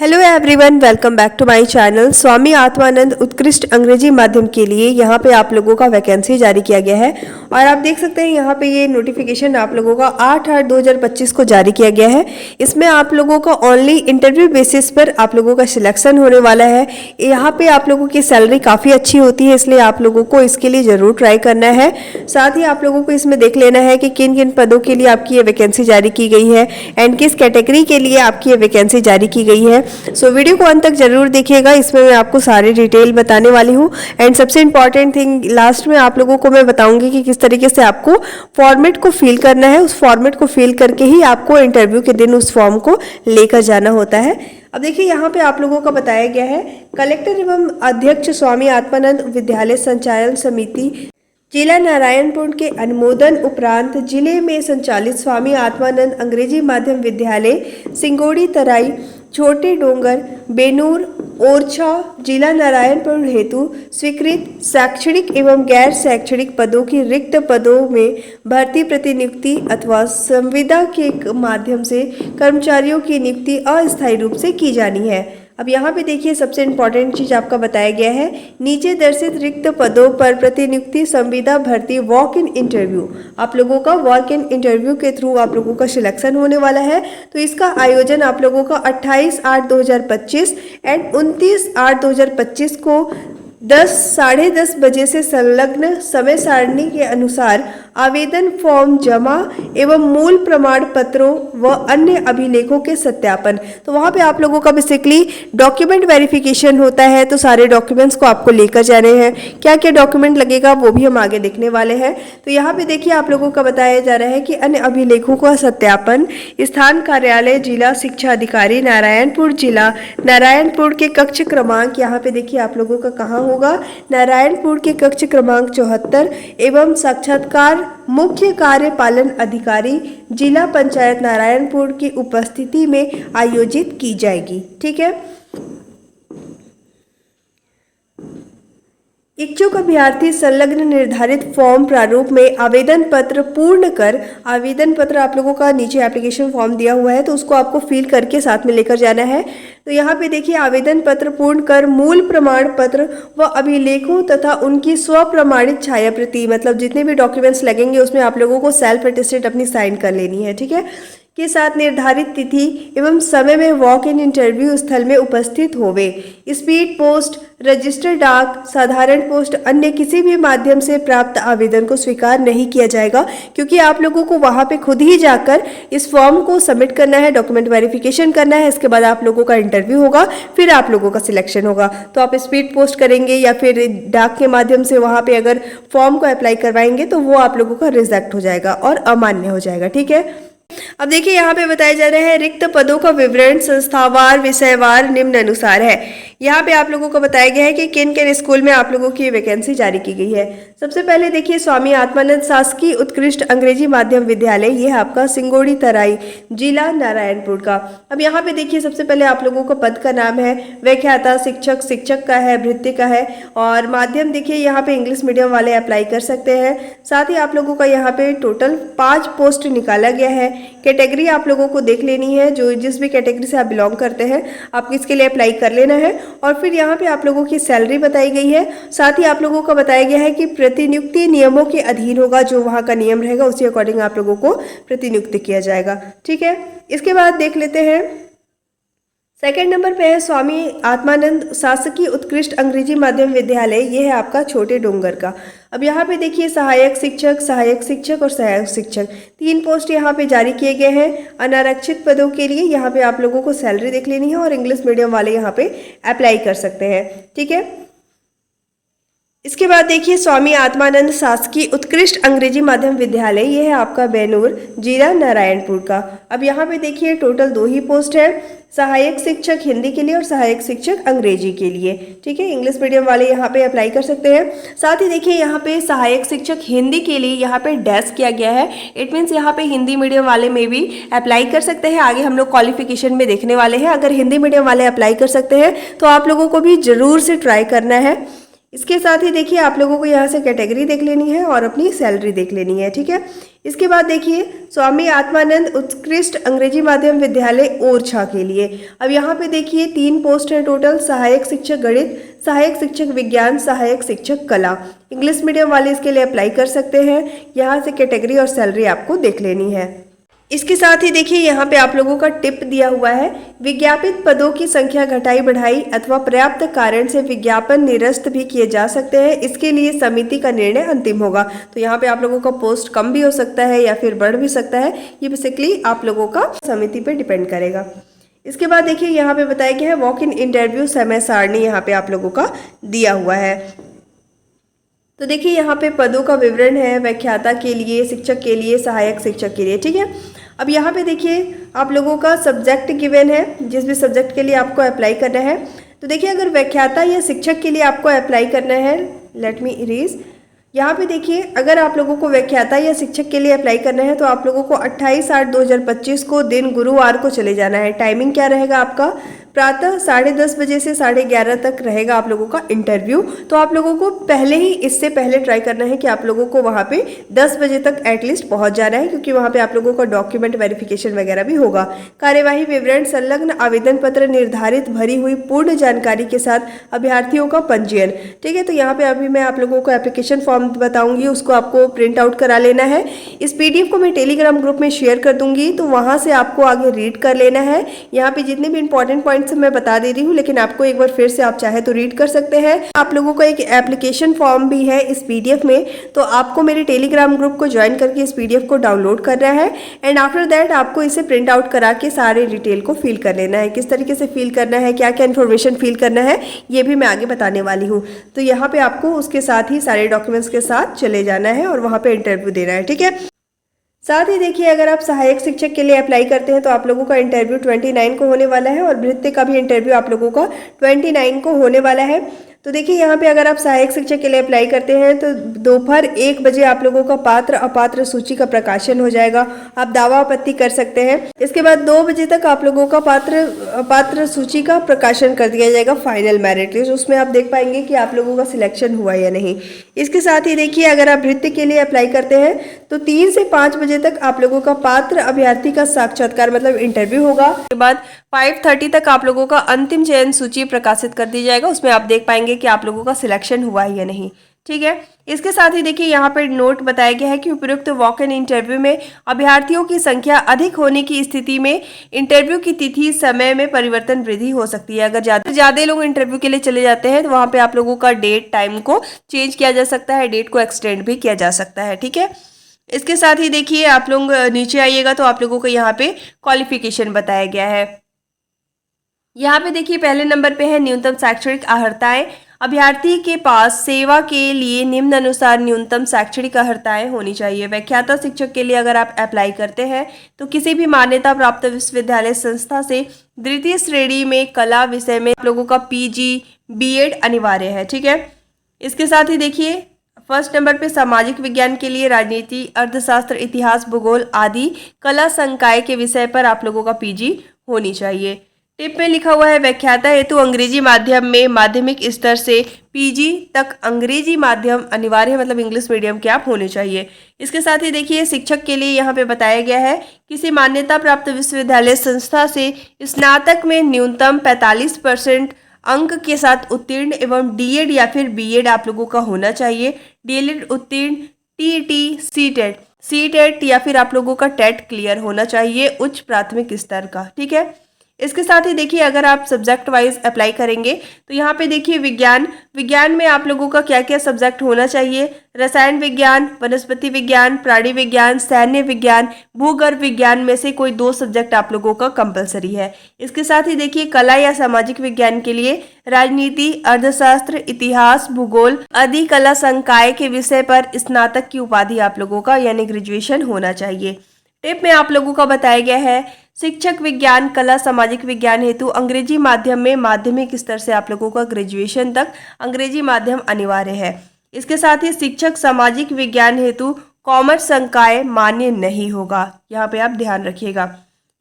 Hello everyone, welcome back to my channel. Swami Atmanand उत्कृष्ट अंग्रेजी माध्यम के लिए यहाँ पे आप लोगों का वैकेंसी जारी किया गया है और आप देख सकते हैं यहाँ पे ये नोटिफिकेशन आप लोगों का 8/8/2025 को जारी किया गया है। इसमें आप लोगों का ओनली इंटरव्यू बेसिस पर आप लोगों का सिलेक्शन होने वाला है। यहाँ पे आप लोगों की सैलरी काफ़ी अच्छी होती है, इसलिए आप लोगों को इसके लिए ज़रूर ट्राई करना है। साथ ही आप लोगों को इसमें देख लेना है कि किन किन पदों के लिए आपकी ये वैकेंसी जारी की गई है एंड किस कैटेगरी के लिए आपकी ये वैकेंसी जारी की गई है। वीडियो को अंत तक जरूर देखिएगा, इसमें मैं आपको सारी डिटेल बताने वाली हूँ। एंड सबसे इंपॉर्टेंट थिंग लास्ट में आप लोगों को मैं बताऊंगी कि किस तरीके से आपको फॉर्मेट को फिल करना है। उस फॉर्मेट को फिल करके ही आपको इंटरव्यू के दिन उस फॉर्म को लेकर जाना होता है। अब देखिए यहाँ पे आप लोगों का बताया गया है, कलेक्टर एवं अध्यक्ष स्वामी आत्मानंद विद्यालय संचालन समिति जिला नारायणपुर के अनुमोदन उपरांत जिले में संचालित स्वामी आत्मानंद अंग्रेजी माध्यम विद्यालय सिंगोड़ी तराई छोटे डोंगर बेनूर ओरछा जिला नारायणपुर हेतु स्वीकृत शैक्षणिक एवं गैर शैक्षणिक पदों की रिक्त पदों में भर्ती प्रतिनियुक्ति अथवा संविदा के माध्यम से कर्मचारियों की नियुक्ति अस्थायी रूप से की जानी है। अब यहाँ पे देखिए सबसे इम्पॉर्टेंट चीज आपका बताया गया है, नीचे दर्शित रिक्त पदों पर प्रतिनियुक्ति संविदा भर्ती वॉक इन इंटरव्यू। आप लोगों का वॉक इन इंटरव्यू के थ्रू आप लोगों का सिलेक्शन होने वाला है। तो इसका आयोजन आप लोगों का 28/8/2025 एंड 29/8/2025 को 10 साढ़े 10 बजे से संलग्न समय सारणी के अनुसार आवेदन फॉर्म जमा एवं मूल प्रमाण पत्रों व अन्य अभिलेखों के सत्यापन। तो वहाँ पे आप लोगों का बेसिकली डॉक्यूमेंट वेरिफिकेशन होता है, तो सारे डॉक्यूमेंट्स को आपको लेकर जाने हैं। क्या क्या डॉक्यूमेंट लगेगा वो भी हम आगे देखने वाले हैं। तो यहाँ पे देखिए आप लोगों का बताया जा रहा है कि अन्य अभिलेखों का सत्यापन स्थान कार्यालय जिला शिक्षा अधिकारी नारायणपुर जिला नारायणपुर के कक्ष क्रमांक, यहाँ पे देखिए आप लोगों का कहाँ होगा, नारायणपुर के कक्ष क्रमांक 74 एवं साक्षात्कार मुख्य कार्यपालन अधिकारी जिला पंचायत नारायणपुर की उपस्थिति में आयोजित की जाएगी। ठीक है। इच्छुक अभ्यर्थी संलग्न निर्धारित फॉर्म प्रारूप में आवेदन पत्र पूर्ण कर, आवेदन पत्र आप लोगों का नीचे एप्लीकेशन फॉर्म दिया हुआ है तो उसको आपको फिल करके साथ में लेकर जाना है। तो यहाँ पे देखिए आवेदन पत्र पूर्ण कर मूल प्रमाण पत्र व अभिलेखों तथा उनकी स्व प्रमाणित छाया प्रति, मतलब जितने भी डॉक्यूमेंट्स लगेंगे उसमें आप लोगों को सेल्फ अटेस्टेड अपनी साइन कर लेनी है। ठीक है, के साथ निर्धारित तिथि एवं समय में वॉक इन इंटरव्यू स्थल में उपस्थित होवे। स्पीड पोस्ट, रजिस्टर डाक, साधारण पोस्ट अन्य किसी भी माध्यम से प्राप्त आवेदन को स्वीकार नहीं किया जाएगा, क्योंकि आप लोगों को वहां पे खुद ही जाकर इस फॉर्म को सबमिट करना है, डॉक्यूमेंट वेरिफिकेशन करना है। इसके बाद आप लोगों का इंटरव्यू होगा, फिर आप लोगों का सिलेक्शन होगा। तो आप स्पीड पोस्ट करेंगे या फिर डाक के माध्यम से वहां पे अगर फॉर्म को अप्लाई करवाएंगे तो वो आप लोगों का रिजेक्ट हो जाएगा और अमान्य हो जाएगा। ठीक है। अब देखिए यहाँ पे बताया जा रहा है रिक्त पदों का विवरण संस्थावार विषयवार निम्न अनुसार है। यहाँ पे आप लोगों को बताया गया है कि किन किन स्कूल में आप लोगों की वैकेंसी जारी की गई है। सबसे पहले देखिए स्वामी आत्मानंद शासकीय उत्कृष्ट अंग्रेजी माध्यम विद्यालय, ये है आपका सिंगोड़ी तराई जिला नारायणपुर का। अब यहाँ पे देखिए सबसे पहले आप लोगों का पद का नाम है व्याख्याता शिक्षक, शिक्षक का है, भृत्य का है और माध्यम देखिए यहाँ पे इंग्लिश मीडियम वाले अप्लाई कर सकते हैं। साथ ही आप लोगों का यहाँ पे टोटल 5 पोस्ट निकाला गया है। कैटेगरी आप लोगों को देख लेनी है, जो जिस भी कैटेगरी से आप बिलोंग करते हैं आपको इसके लिए अप्लाई कर लेना है। और फिर यहाँ पे आप लोगों की सैलरी बताई गई है। साथ ही आप लोगों को बताया गया है कि प्रतिनियुक्ति नियमों के अधीन होगा, जो वहाँ का नियम रहेगा उसी अकॉर्डिंग आप लोगों को प्रतिनियुक्त किया जाएगा। ठीक है, इसके बाद देख लेते हैं सेकंड नंबर पे है स्वामी आत्मानंद शासकीय उत्कृष्ट अंग्रेजी माध्यम विद्यालय, ये है आपका छोटे डोंगर का। अब यहाँ पे देखिए सहायक शिक्षक और सहायक शिक्षक 3 पोस्ट यहाँ पे जारी किए गए हैं अनारक्षित पदों के लिए। यहाँ पे आप लोगों को सैलरी देख लेनी है और इंग्लिश मीडियम वाले यहाँ पे अप्लाई कर सकते हैं। ठीक है, इसके बाद देखिए स्वामी आत्मानंद शासकीय उत्कृष्ट अंग्रेजी माध्यम विद्यालय, ये है आपका बेनूर जिला नारायणपुर का। अब यहाँ पे देखिए टोटल 2 ही पोस्ट है, सहायक शिक्षक हिंदी के लिए और सहायक शिक्षक अंग्रेजी के लिए। ठीक है, इंग्लिश मीडियम वाले यहाँ पे अप्लाई कर सकते हैं। साथ ही देखिए यहाँ पे सहायक शिक्षक हिंदी के लिए यहाँ पे डैश किया गया है, इट मीन्स यहाँ पे हिंदी मीडियम वाले में भी अप्लाई कर सकते हैं। आगे हम लोग क्वालिफिकेशन में देखने वाले हैं। अगर हिंदी मीडियम वाले अप्लाई कर सकते हैं तो आप लोगों को भी जरूर से ट्राई करना है। इसके साथ ही देखिए आप लोगों को यहाँ से कैटेगरी देख लेनी है और अपनी सैलरी देख लेनी है, ठीक है। इसके बाद देखिए स्वामी आत्मानंद उत्कृष्ट अंग्रेजी माध्यम विद्यालय ओरछा के लिए, अब यहाँ पे देखिए 3 पोस्ट है टोटल, सहायक शिक्षक गणित, सहायक शिक्षक विज्ञान, सहायक शिक्षक कला। इंग्लिश मीडियम वाले इसके लिए अप्लाई कर सकते हैं। यहाँ से कैटेगरी और सैलरी आपको देख लेनी है। इसके साथ ही देखिए यहाँ पे आप लोगों का टिप दिया हुआ है, विज्ञापित पदों की संख्या घटाई बढ़ाई अथवा पर्याप्त कारण से विज्ञापन निरस्त भी किए जा सकते हैं। इसके लिए समिति का निर्णय अंतिम होगा। तो यहाँ पे आप लोगों का पोस्ट कम भी हो सकता है या फिर बढ़ भी सकता है, ये बेसिकली आप लोगों का समिति पे डिपेंड करेगा। इसके बाद देखिए यहाँ पे बताया गया है वॉक इन इंटरव्यू समय सारणी यहाँ पे आप लोगों का दिया हुआ है। तो देखिए यहाँ पे पदों का विवरण है, व्याख्याता के लिए, शिक्षक के लिए, सहायक शिक्षक के लिए, ठीक है। अब यहाँ पे देखिए आप लोगों का सब्जेक्ट गिवन है, जिस भी सब्जेक्ट के लिए आपको अप्लाई करना है। तो देखिए अगर व्याख्याता या शिक्षक के लिए आपको अप्लाई करना है, लेट मी इरेज, यहाँ पे देखिए अगर आप लोगों को व्याख्याता या शिक्षक के लिए अप्लाई करना है तो आप लोगों को 28/8/2025 को दिन गुरुवार को चले जाना है। टाइमिंग क्या रहेगा आपका, प्रातः 10:30 बजे से 11:30 तक रहेगा आप लोगों का इंटरव्यू। तो आप लोगों को पहले ही, इससे पहले ट्राई करना है कि आप लोगों को वहाँ पे 10 बजे तक एटलीस्ट पहुँच जाना है, क्योंकि वहाँ पे आप लोगों का डॉक्यूमेंट वेरिफिकेशन वगैरह भी होगा। कार्यवाही विवरण संलग्न आवेदन पत्र निर्धारित भरी हुई पूर्ण जानकारी के साथ अभ्यर्थियों का पंजीयन, ठीक है। तो यहाँ पे अभी मैं आप लोगों को एप्लीकेशन फॉर्म बताऊंगी, उसको आपको प्रिंट आउट करा लेना है। इस पीडीएफ को मैं टेलीग्राम ग्रुप में शेयर कर दूंगी, तो वहां से आपको आगे रीड कर लेना है। यहाँ पे जितने भी इंपॉर्टेंट पॉइंट्स मैं बता दे रही हूँ, लेकिन आपको एक बार फिर से आप चाहे तो रीड कर सकते हैं। आप लोगों को एक एप्लीकेशन फॉर्म भी है इस पीडीएफ में, तो आपको मेरे टेलीग्राम ग्रुप को ज्वाइन करके इस पीडीएफ को डाउनलोड करना है एंड आफ्टर दैट आपको इसे प्रिंट आउट करा के सारे डिटेल को फिल कर लेना है। किस तरीके से फिल करना है, क्या क्या इन्फॉर्मेशन फिल करना है, ये भी मैं आगे बताने वाली हूँ। तो यहाँ पे आपको उसके साथ ही सारे डॉक्यूमेंट्स के साथ चले जाना है और वहाँ पे इंटरव्यू देना है, ठीक है। साथ ही देखिए अगर आप सहायक शिक्षक के लिए अप्लाई करते हैं तो आप लोगों का इंटरव्यू 29 को होने वाला है और भृत्य का भी इंटरव्यू आप लोगों का 29 को होने वाला है। तो देखिए यहाँ पे अगर आप सहायक शिक्षक के लिए अप्लाई करते हैं तो दोपहर 1 बजे आप लोगों का पात्र अपात्र सूची का प्रकाशन हो जाएगा। आप दावा आपत्ति कर सकते हैं। इसके बाद 2 बजे तक आप लोगों का पात्र अपात्र सूची का प्रकाशन कर दिया जाएगा, फाइनल मेरिट लिस्ट, उसमें आप देख पाएंगे कि आप लोगों का सिलेक्शन हुआ या नहीं। इसके साथ ही देखिए अगर आप भृत्य के लिए अप्लाई करते हैं तो 3 से 5 बजे तक आप लोगों का पात्र अभ्यर्थी का साक्षात्कार मतलब इंटरव्यू होगा। उसके बाद 5:30 तक आप लोगों का अंतिम चयन सूची प्रकाशित कर दी जाएगा, उसमें आप देख पाएंगे कि आप लोगों का सिलेक्शन हुआ है या नहीं, ठीक है। इसके साथ ही देखिए यहाँ पर नोट बताया गया है कि उपयुक्त वॉक इन इंटरव्यू में अभ्यर्थियों की संख्या अधिक होने की स्थिति में इंटरव्यू की तिथि समय में परिवर्तन वृद्धि हो सकती है। अगर ज्यादा लोग इंटरव्यू के लिए चले जाते हैं तो वहाँ पे आप लोगों का डेट टाइम को चेंज किया जा सकता है, डेट को एक्सटेंड भी किया जा सकता है, ठीक है। इसके साथ ही देखिए आप लोग नीचे आइएगा तो आप लोगों को यहाँ पे क्वालिफिकेशन बताया गया है। यहाँ पे देखिए पहले नंबर पे है न्यूनतम शैक्षणिक अर्हताएं। अभ्यर्थी के पास सेवा के लिए निम्न अनुसार न्यूनतम शैक्षणिक अर्हताएं होनी चाहिए। व्याख्याता शिक्षक के लिए अगर आप अप्लाई करते हैं तो किसी भी मान्यता प्राप्त विश्वविद्यालय संस्था से द्वितीय श्रेणी में कला विषय में आप लोगों का पीजी बीएड अनिवार्य है, ठीक है। इसके साथ ही देखिए फर्स्ट नंबर पे सामाजिक विज्ञान के लिए राजनीति, अर्थशास्त्र, इतिहास, भूगोल आदि कला संकाय के विषय पर आप लोगों का पीजी होनी चाहिए। टिप में लिखा हुआ है व्याख्याता हेतु अंग्रेजी माध्यम में माध्यमिक स्तर से पीजी तक अंग्रेजी माध्यम अनिवार्य, मतलब इंग्लिश मीडियम के आप होने चाहिए। इसके साथ ही देखिए शिक्षक के लिए यहाँ पे बताया गया है किसी मान्यता प्राप्त विश्वविद्यालय संस्था से स्नातक में न्यूनतम 45% अंक के साथ उत्तीर्ण एवं डीएड या फिर बीएड आप लोगों का होना चाहिए। डीएलएड उत्तीर्ण, टीटी, सीटेट या फिर आप लोगों का टेट क्लियर होना चाहिए उच्च प्राथमिक स्तर का, ठीक है। इसके साथ ही देखिए अगर आप सब्जेक्ट वाइज अप्लाई करेंगे तो यहाँ पे देखिए विज्ञान में आप लोगों का क्या क्या सब्जेक्ट होना चाहिए। रसायन विज्ञान, वनस्पति विज्ञान, प्राणी विज्ञान, सैन्य विज्ञान, भूगर्भ विज्ञान में से कोई 2 सब्जेक्ट आप लोगों का कंपलसरी है। इसके साथ ही देखिए कला या सामाजिक विज्ञान के लिए राजनीति, अर्थशास्त्र, इतिहास, भूगोल आदि कला संकाय के विषय पर स्नातक की उपाधि आप लोगों का यानी ग्रेजुएशन होना चाहिए। टिप में आप लोगों का बताया गया है शिक्षक विज्ञान, कला, सामाजिक विज्ञान हेतु अंग्रेजी माध्यम में माध्यमिक स्तर से आप लोगों का ग्रेजुएशन तक अंग्रेजी माध्यम अनिवार्य है। इसके साथ ही शिक्षक सामाजिक विज्ञान हेतु कॉमर्स संकाय मान्य नहीं होगा, यहाँ पे आप ध्यान रखिएगा।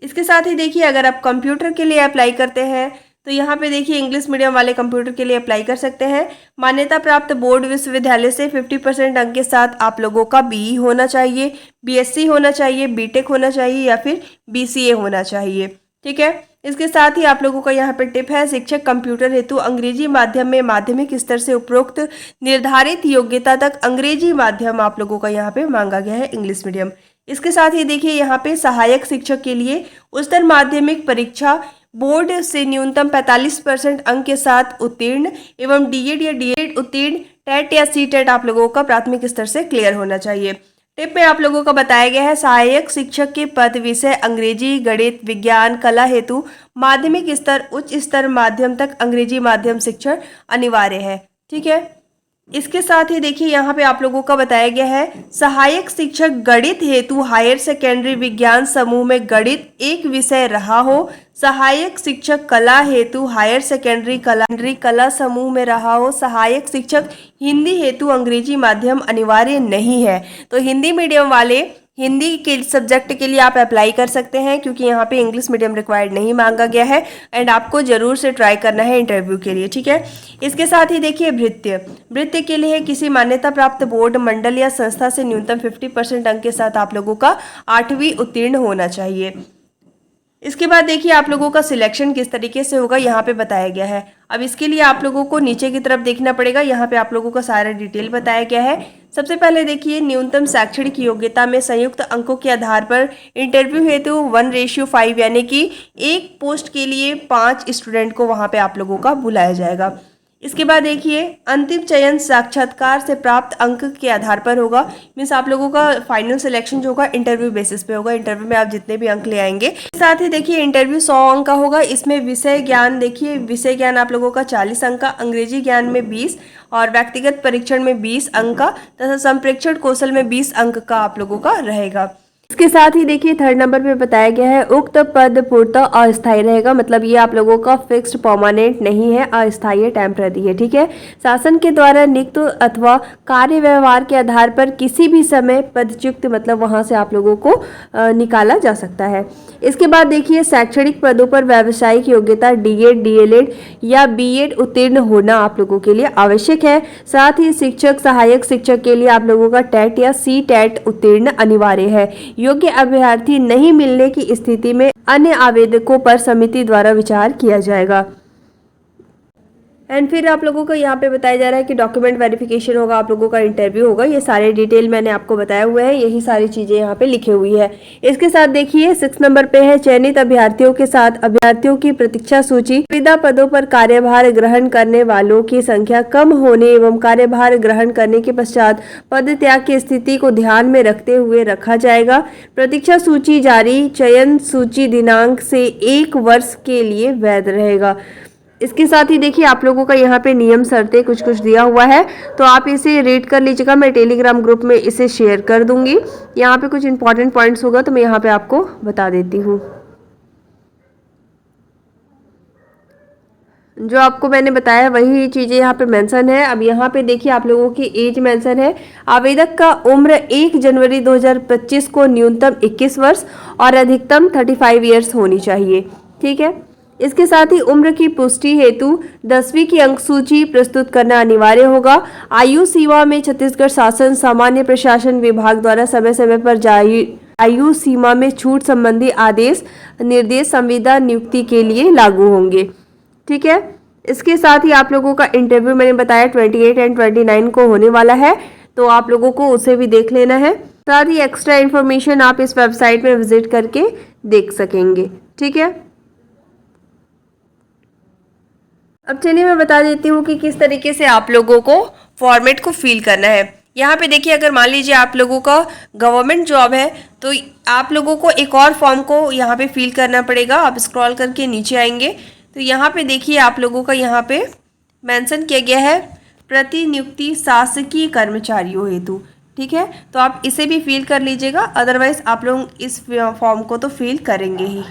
इसके साथ ही देखिए अगर आप कंप्यूटर के लिए अप्लाई करते हैं तो यहाँ पे देखिए इंग्लिश मीडियम वाले कंप्यूटर के लिए अप्लाई कर सकते हैं। मान्यता प्राप्त बोर्ड विश्वविद्यालय से 50% अंक के साथ आप लोगों का बीई होना चाहिए, बीएससी होना चाहिए, बीटेक होना चाहिए या फिर बीसीए होना चाहिए। ठीक है, इसके साथ ही आप लोगों का यहाँ पे टिप है, शिक्षक कंप्यूटर हेतु अंग्रेजी माध्यम में माध्यमिक स्तर से उपरोक्त निर्धारित योग्यता तक अंग्रेजी माध्यम आप लोगों का यहाँ पे मांगा गया है, इंग्लिश मीडियम। इसके साथ ही देखिए यहाँ पे सहायक शिक्षक के लिए उच्चतर माध्यमिक परीक्षा बोर्ड से न्यूनतम 45% अंक के साथ उत्तीर्ण एवं डीएड या डीएड उत्तीर्ण, टेट या सीटेट आप लोगों का प्राथमिक स्तर से क्लियर होना चाहिए। टिप में आप लोगों का बताया गया है, सहायक शिक्षक के पद विषय अंग्रेजी, गणित, विज्ञान, कला हेतु माध्यमिक स्तर, उच्च स्तर माध्यम तक अंग्रेजी माध्यम शिक्षण अनिवार्य है। ठीक है, इसके साथ ही देखिए यहाँ पे आप लोगों का बताया गया है, सहायक शिक्षक गणित हेतु हायर सेकेंडरी विज्ञान समूह में गणित एक विषय रहा हो, सहायक शिक्षक कला हेतु हायर सेकेंडरी कला समूह में रहा हो, सहायक शिक्षक हिंदी हेतु अंग्रेजी माध्यम अनिवार्य नहीं है। तो हिंदी मीडियम वाले हिंदी के सब्जेक्ट के लिए आप अप्लाई कर सकते हैं, क्योंकि यहाँ पे इंग्लिश मीडियम रिक्वायर्ड नहीं मांगा गया है एंड आपको जरूर से ट्राई करना है इंटरव्यू के लिए। ठीक है, इसके साथ ही देखिए भृत्य के लिए किसी मान्यता प्राप्त बोर्ड, मंडल या संस्था से न्यूनतम 50% अंक के साथ आप लोगों का 8वीं उत्तीर्ण होना चाहिए। इसके बाद देखिए आप लोगों का सिलेक्शन किस तरीके से होगा यहाँ पे बताया गया है। अब इसके लिए आप लोगों को नीचे की तरफ देखना पड़ेगा, यहाँ पे आप लोगों का सारा डिटेल बताया गया है। सबसे पहले देखिए न्यूनतम शैक्षणिक योग्यता में संयुक्त अंकों के आधार पर इंटरव्यू हेतु 1:5 यानी कि एक पोस्ट के लिए 5 स्टूडेंट को वहाँ पे आप लोगों का बुलाया जाएगा। इसके बाद देखिए अंतिम चयन साक्षात्कार से प्राप्त अंक के आधार पर होगा, मीन्स आप लोगों का फाइनल सिलेक्शन जो होगा इंटरव्यू बेसिस पे होगा। इंटरव्यू में आप जितने भी अंक ले आएंगे। साथ ही देखिए इंटरव्यू 100 अंक का होगा। इसमें विषय ज्ञान देखिए, विषय ज्ञान आप लोगों का 40 अंक का, अंग्रेजी ज्ञान में 20 और व्यक्तिगत परीक्षण में 20 अंक का तथा संप्रेक्षण कौशल में 20 अंक का आप लोगों का रहेगा। इसके साथ ही देखिए 3rd नंबर पे बताया गया है, उक्त पद पूर्णतः अस्थायी रहेगा, मतलब ये आप लोगों का फिक्स्ड परमानेंट नहीं है, अस्थायी है, टेम्पररी है। ठीक है, शासन के द्वारा नियुक्त अथवा कार्य व्यवहार के आधार पर किसी भी समय पदच्युत, मतलब वहां से आप लोगों को निकाला जा सकता है। इसके बाद देखिए शैक्षणिक पदों पर व्यावसायिक योग्यता डीएड, डीएलएड या बीएड उत्तीर्ण होना आप लोगों के लिए आवश्यक है। साथ ही शिक्षक, सहायक शिक्षक के लिए आप लोगों का टेट या सी टेट उत्तीर्ण अनिवार्य है। योग्य अभ्यर्थी नहीं मिलने की स्थिति में अन्य आवेदकों पर समिति द्वारा विचार किया जाएगा। एंड फिर आप लोगों को यहाँ पे बताया जा रहा है कि डॉक्यूमेंट वेरिफिकेशन होगा, आप लोगों का इंटरव्यू होगा। ये सारे डिटेल मैंने आपको बताया हुआ है, यही सारी चीजें यहाँ पे लिखी हुई है। इसके साथ देखिए 6 नंबर पे है, चयनित अभ्यर्थियों के साथ अभ्यर्थियों की प्रतीक्षा सूची, विविध पदों पर कार्यभार ग्रहण करने वालों की संख्या कम होने एवं कार्यभार ग्रहण करने के पश्चात पद त्याग की स्थिति को ध्यान में रखते हुए रखा जाएगा। प्रतीक्षा सूची जारी चयन सूची दिनांक से 1 वर्ष के लिए वैध रहेगा। इसके साथ ही देखिए आप लोगों का यहाँ पे नियम शर्तें कुछ दिया हुआ है, तो आप इसे रीड कर लीजिएगा। मैं टेलीग्राम ग्रुप में इसे शेयर कर दूंगी। यहाँ पे कुछ इंपॉर्टेंट पॉइंट्स होगा तो मैं यहाँ पे आपको बता देती हूँ। जो आपको मैंने बताया वही चीज़ें यहाँ पे मेंशन है। अब यहाँ पे देखिए आप लोगों की एज मेंशन है। आवेदक का उम्र 1 जनवरी 2025 को न्यूनतम 21 वर्ष और अधिकतम 35 ईयर्स होनी चाहिए। ठीक है, इसके साथ ही उम्र की पुष्टि हेतु 10वीं की अंक सूची प्रस्तुत करना अनिवार्य होगा। आयु सीमा में छत्तीसगढ़ शासन सामान्य प्रशासन विभाग द्वारा समय समय पर जारी आयु सीमा में छूट संबंधी आदेश निर्देश संविदा नियुक्ति के लिए लागू होंगे। ठीक है, इसके साथ ही आप लोगों का इंटरव्यू मैंने बताया 28 एंड 29 को होने वाला है, तो आप लोगों को उसे भी देख लेना है। साथ ही एक्स्ट्रा इन्फॉर्मेशन आप इस वेबसाइट में विजिट करके देख सकेंगे। ठीक है, अब चलिए मैं बता देती हूँ कि किस तरीके से आप लोगों को फॉर्मेट को फिल करना है। यहाँ पे देखिए अगर मान लीजिए आप लोगों का गवर्नमेंट जॉब है तो आप लोगों को एक और फॉर्म को यहाँ पे फिल करना पड़ेगा। आप स्क्रॉल करके नीचे आएंगे तो यहाँ पे देखिए आप लोगों का यहाँ पे मेंशन किया गया है प्रतिनियुक्ति शासकीय कर्मचारियों हेतु। ठीक है, तो आप इसे भी फिल कर लीजिएगा, अदरवाइज आप लोग इस फॉर्म को तो फिल करेंगे ही।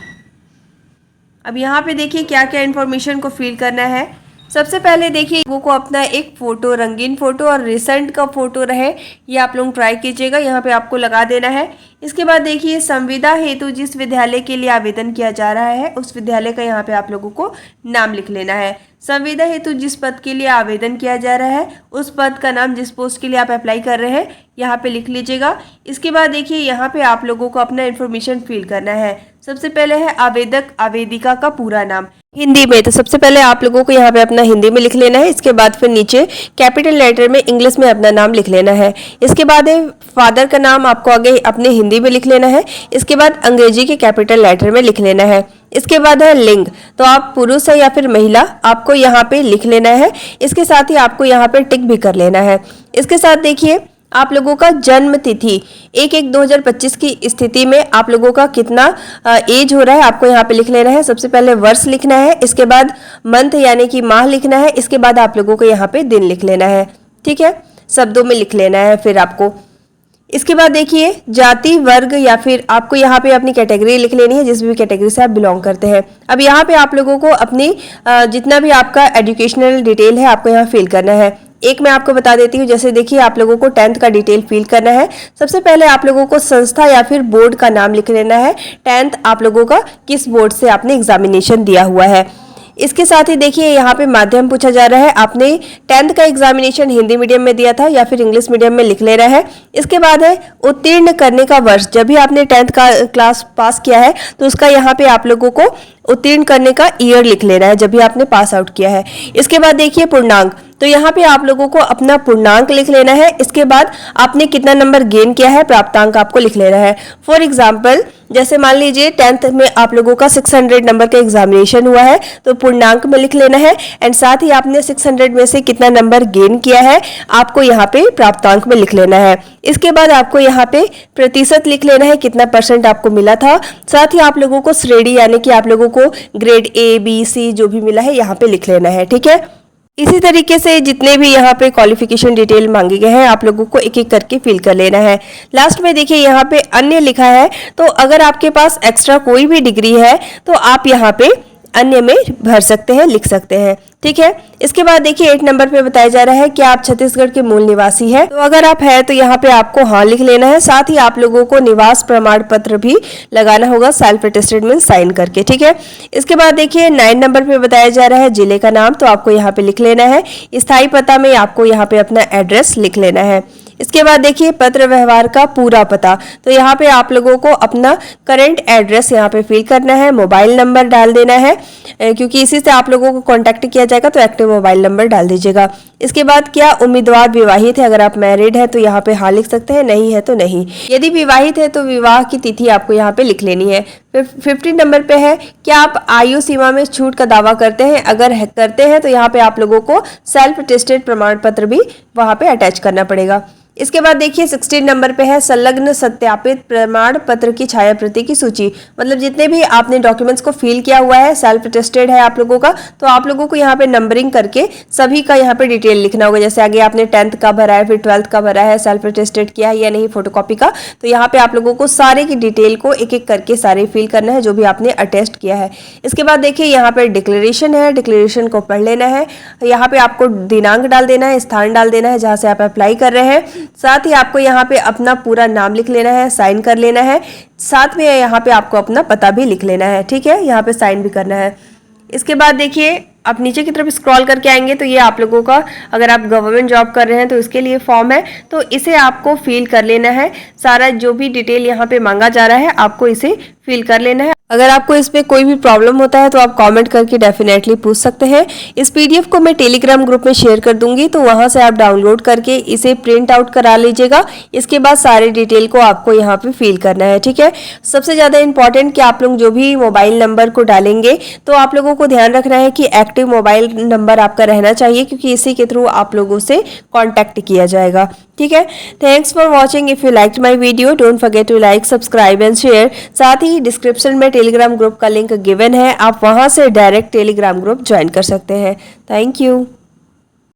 अब यहाँ पे देखिए क्या क्या इन्फॉर्मेशन को फिल करना है। सबसे पहले देखिए लोगों को अपना एक फ़ोटो, रंगीन फ़ोटो और रिसेंट का फ़ोटो रहे, ये आप लोग ट्राई कीजिएगा, यहाँ पे आपको लगा देना है। इसके बाद देखिए संविदा हेतु जिस विद्यालय के लिए आवेदन किया जा रहा है उस विद्यालय का यहाँ पे आप लोगों को नाम लिख लेना है। संविदा हेतु जिस पद के लिए आवेदन किया जा रहा है उस पद का नाम, जिस पोस्ट के लिए आप अप्लाई कर रहे हैं यहाँ पे लिख लीजिएगा। इसके बाद देखिए यहाँ पे आप लोगों को अपना इन्फॉर्मेशन फिल करना है। सबसे पहले है आवेदक आवेदिका का पूरा नाम हिंदी में, तो सबसे पहले आप लोगों को यहाँ पे अपना हिंदी में लिख लेना है। इसके बाद फिर नीचे कैपिटल लेटर में इंग्लिश में अपना नाम लिख लेना है। इसके बाद है फादर का नाम आपको आगे अपने हिंदी में लिख लेना है। इसके बाद अंग्रेजी के कैपिटल लेटर में लिख लेना है। इसके बाद है लिंग, तो आप पुरुष है या फिर महिला आपको यहाँ पे लिख लेना है। इसके साथ ही आपको यहाँ पे टिक भी कर लेना है। इसके साथ देखिए आप लोगों का जन्म तिथि 1/1/2025 की स्थिति में आप लोगों का कितना एज हो रहा है आपको यहाँ पे लिख लेना है। सबसे पहले वर्ष लिखना है, इसके बाद मंथ यानी कि माह लिखना है, इसके बाद आप लोगों को यहाँ पे दिन लिख लेना है। ठीक है, शब्दों में लिख लेना है फिर आपको। इसके बाद देखिए जाति वर्ग या फिर आपको यहाँ पे अपनी कैटेगरी लिख लेनी है, जिस भी कैटेगरी से आप बिलोंग करते हैं। अब यहाँ पे आप लोगों को अपनी जितना भी आपका एजुकेशनल डिटेल है आपको यहाँ फिल करना है। एक मैं आपको बता देती हूँ, जैसे देखिए आप लोगों को 10th का डिटेल फिल करना है। सबसे पहले आप लोगों को संस्था या फिर बोर्ड का नाम लिख लेना है। 10th आप लोगों का किस बोर्ड से आपने एग्जामिनेशन दिया हुआ है। इसके साथ ही देखिए यहाँ पे माध्यम पूछा जा रहा है, आपने 10th का एग्जामिनेशन हिंदी मीडियम में दिया था या फिर इंग्लिश मीडियम में लिख लेना है। इसके बाद है उत्तीर्ण करने का वर्ष, जब भी आपने 10th का क्लास पास किया है तो उसका यहाँ पे आप लोगों को उत्तीर्ण करने का ईयर लिख लेना है जब भी आपने पास आउट किया है। इसके बाद देखिए पूर्णांक, तो यहाँ पे आप लोगों को अपना पूर्णांक लिख लेना है। इसके बाद आपने कितना नंबर गेन किया है प्राप्तांक आपको लिख लेना है। फॉर एग्जाम्पल जैसे मान लीजिए 10th में आप लोगों का 600 नंबर का एग्जामिनेशन हुआ है तो पूर्णांक में लिख लेना है, एंड साथ ही आपने 600 में से कितना नंबर गेन किया है आपको यहाँ पे प्राप्तांक में लिख लेना है। इसके बाद आपको यहाँ पे प्रतिशत लिख लेना है, कितना % आपको मिला था। साथ ही आप लोगों को श्रेणी यानी कि आप लोगों को ग्रेड A, B, C जो भी मिला है यहाँ पे लिख लेना है। ठीक है, इसी तरीके से जितने भी यहाँ पे क्वालिफिकेशन डिटेल मांगे गए हैं आप लोगों को एक एक करके फिल कर लेना है। लास्ट में देखिए यहाँ पे अन्य लिखा है, तो अगर आपके पास एक्स्ट्रा कोई भी डिग्री है तो आप यहाँ पे अन्य में भर सकते हैं, लिख सकते हैं। ठीक है, इसके बाद देखिए 8 नंबर पे बताया जा रहा है कि आप छत्तीसगढ़ के मूल निवासी हैं, तो अगर आप है तो यहाँ पे आपको हाँ लिख लेना है। साथ ही आप लोगों को निवास प्रमाण पत्र भी लगाना होगा सेल्फ अटेस्टेड में साइन करके। ठीक है, इसके बाद देखिए 9 नंबर पे बताया जा रहा है जिले का नाम, तो आपको यहाँ पे लिख लेना है। स्थायी पता में आपको यहाँ पे अपना एड्रेस लिख लेना है। इसके बाद देखिए पत्र व्यवहार का पूरा पता, तो यहाँ पे आप लोगों को अपना करंट एड्रेस यहाँ पे फिल करना है, मोबाइल नंबर डाल देना है क्योंकि इसी से आप लोगों को कांटेक्ट किया जाएगा, तो एक्टिव मोबाइल नंबर डाल दीजिएगा। इसके बाद क्या उम्मीदवार विवाहित है, अगर आप मैरिड है तो यहाँ पे हाँ लिख सकते हैं, नहीं है तो नहीं। यदि विवाहित है तो विवाह की तिथि आपको यहाँ पे लिख लेनी है। 15 नंबर पे है क्या आप आयु सीमा में छूट का दावा करते हैं, अगर करते हैं तो यहाँ पे आप लोगों को सेल्फ अटेस्टेड प्रमाण पत्र भी वहाँ पे अटैच करना पड़ेगा। इसके बाद देखिए 16 नंबर पे है संलग्न सत्यापित प्रमाण पत्र की छायाप्रति की सूची, मतलब जितने भी आपने डॉक्यूमेंट्स को फिल किया हुआ है सेल्फ अटेस्टेड है आप लोगों का, तो आप लोगों को यहाँ पे नंबरिंग करके सभी का यहाँ पे डिटेल लिखना होगा। जैसे आगे आपने 10th का भरा है, फिर 12th का भरा है, सेल्फ अटेस्टेड किया है या नहीं, फोटोकॉपी का, तो यहाँ पे आप लोगों को सारे की डिटेल को एक एक करके सारे फिल करना है जो भी आपने अटेस्ट किया है। इसके बाद देखिए यहाँ पे डिक्लेरेशन है, डिक्लेरेशन को पढ़ लेना है। यहाँ पे आपको दिनांक डाल देना है, स्थान डाल देना है जहाँ से आप अप्लाई कर रहे हैं। साथ ही आपको यहाँ पे अपना पूरा नाम लिख लेना है, साइन कर लेना है। साथ में यहाँ पे आपको अपना पता भी लिख लेना है। ठीक है, यहाँ पे साइन भी करना है। इसके बाद देखिए आप नीचे की तरफ स्क्रॉल करके आएंगे तो ये आप लोगों का, अगर आप गवर्नमेंट जॉब कर रहे हैं तो इसके लिए फॉर्म है, तो इसे आपको फिल कर लेना है। सारा जो भी डिटेल यहाँ पे मांगा जा रहा है आपको इसे फिल कर लेना है। अगर आपको इसमें कोई भी प्रॉब्लम होता है तो आप कमेंट करके डेफिनेटली पूछ सकते हैं। इस पीडीएफ को मैं टेलीग्राम ग्रुप में शेयर कर दूंगी, तो वहां से आप डाउनलोड करके इसे प्रिंट आउट करा लीजिएगा। इसके बाद सारे डिटेल को आपको यहाँ पे फिल करना है। ठीक है, सबसे ज्यादा इंपॉर्टेंट कि आप लोग जो भी मोबाइल नंबर को डालेंगे तो आप लोगों को ध्यान रखना है कि एक्टिव मोबाइल नंबर आपका रहना चाहिए, क्योंकि इसी के थ्रू आप लोगों से कॉन्टैक्ट किया जाएगा। ठीक है, thanks for watching. If you liked my video don't forget to like, subscribe and share. साथ ही डिस्क्रिप्शन में टेलीग्राम ग्रुप का लिंक गिवन है, आप वहां से डायरेक्ट टेलीग्राम ग्रुप ज्वाइन कर सकते हैं। Thank you.